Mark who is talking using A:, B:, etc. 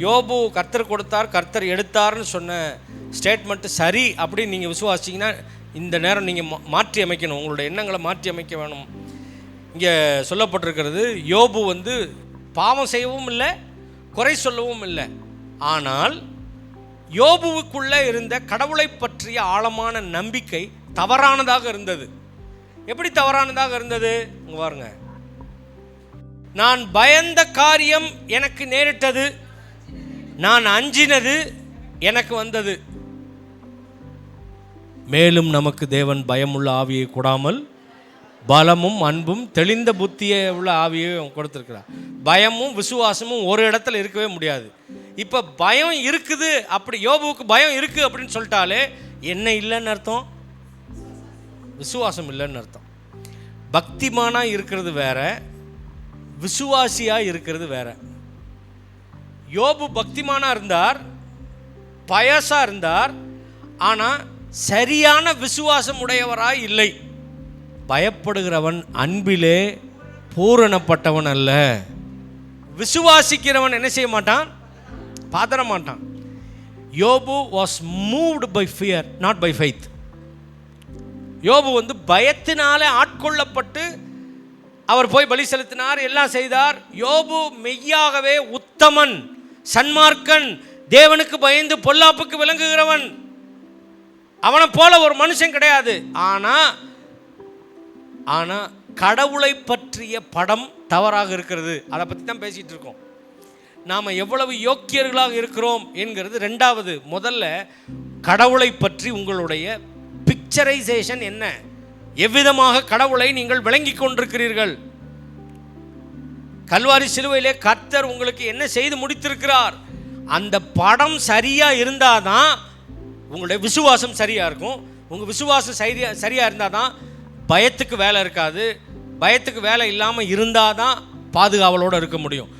A: யோபு கர்த்தர் கொடுத்தார் கர்த்தர் எடுத்தார்னு சொன்ன ஸ்டேட்மெண்ட்டு சரி அப்படின்னு நீங்கள் விசுவாசிங்கன்னா இந்த நேரம் நீங்கள் மாற்றி அமைக்கணும், உங்களுடைய எண்ணங்களை மாற்றி அமைக்க வேணும். இங்கே சொல்லப்பட்டிருக்கிறது, யோபு பாவம் செய்யவும் இல்லை, குறை சொல்லவும் இல்லை. ஆனால் யோபுவுக்குள்ளே இருந்த கடவுளை பற்றிய ஆழமான நம்பிக்கை தவறானதாக இருந்தது. எப்படி தவறானதாக இருந்தது? இங்கே பாருங்க, நான் பயந்த காரியம் எனக்கு நேரிட்டது, நான் அஞ்சினது எனக்கு வந்தது. மேலும் நமக்கு தேவன் பயமுள்ள ஆவியை கொடாமல் பலமும் அன்பும் தெளிந்த புத்தியை உள்ள ஆவியை கொடுத்துருக்கிறார். பயமும் விசுவாசமும் ஒரு இடத்துல இருக்கவே முடியாது. இப்போ பயம் இருக்குது, அப்படி யோபுவுக்கு பயம் இருக்குது அப்படின்னு சொல்லிட்டாலே என்ன இல்லைன்னு அர்த்தம்? விசுவாசம் இல்லைன்னு அர்த்தம். பக்திமானாக இருக்கிறது வேற, விசுவாசியாக இருக்கிறது வேற. யோபு பக்திமானா இருந்தார், பயசா இருந்தார், ஆனால் சரியான விசுவாசம் உடையவராய் இல்லை. பயப்படுகிறவன் அன்பிலே பூரணப்பட்டவன் அல்ல. விசுவாசிக்கிறவன் என்ன செய்ய மாட்டான்? பாதற மாட்டான். யோபு was moved by fear, not by faith. யோபு பயத்தினாலே ஆட்கொள்ளப்பட்டு அவர் போய் பலி செலுத்தினார், எல்லாம் செய்தார். யோபு மெய்யாகவே உத்தமன், சன்மார்க்கன், தேவனுக்கு பயந்து பொல்லாப்புக்கு விளங்குகிறவன். அவனை போல ஒரு மனுஷன் கிடையாது. ஆனா கடவுளை பற்றிய படம் தவறாக இருக்கிறது. அதை பற்றி தான் பேசிகிட்டு இருக்கோம். நாம் எவ்வளவு யோக்கியர்களாக இருக்கிறோம் என்கிறது ரெண்டாவது. முதல்ல கடவுளை பற்றி உங்களுடைய பிக்சரைசேஷன் என்ன? எவ்விதமாக கடவுளை நீங்கள் விளங்கி கொண்டிருக்கிறீர்கள்? கல்வாரி சிலுவையிலே கர்த்தர் உங்களுக்கு என்ன செய்து முடித்திருக்கிறார்? அந்த படம் சரியா இருந்தாதான் உங்களுடைய விசுவாசம் சரியா இருக்கும். உங்கள் விசுவாசம் சரியா இருந்தாதான் பயத்துக்கு வேலை இருக்காது. பயத்துக்கு வேலை இல்லாமல் இருந்தாதான் பாதுகாவலோடு இருக்க முடியும்.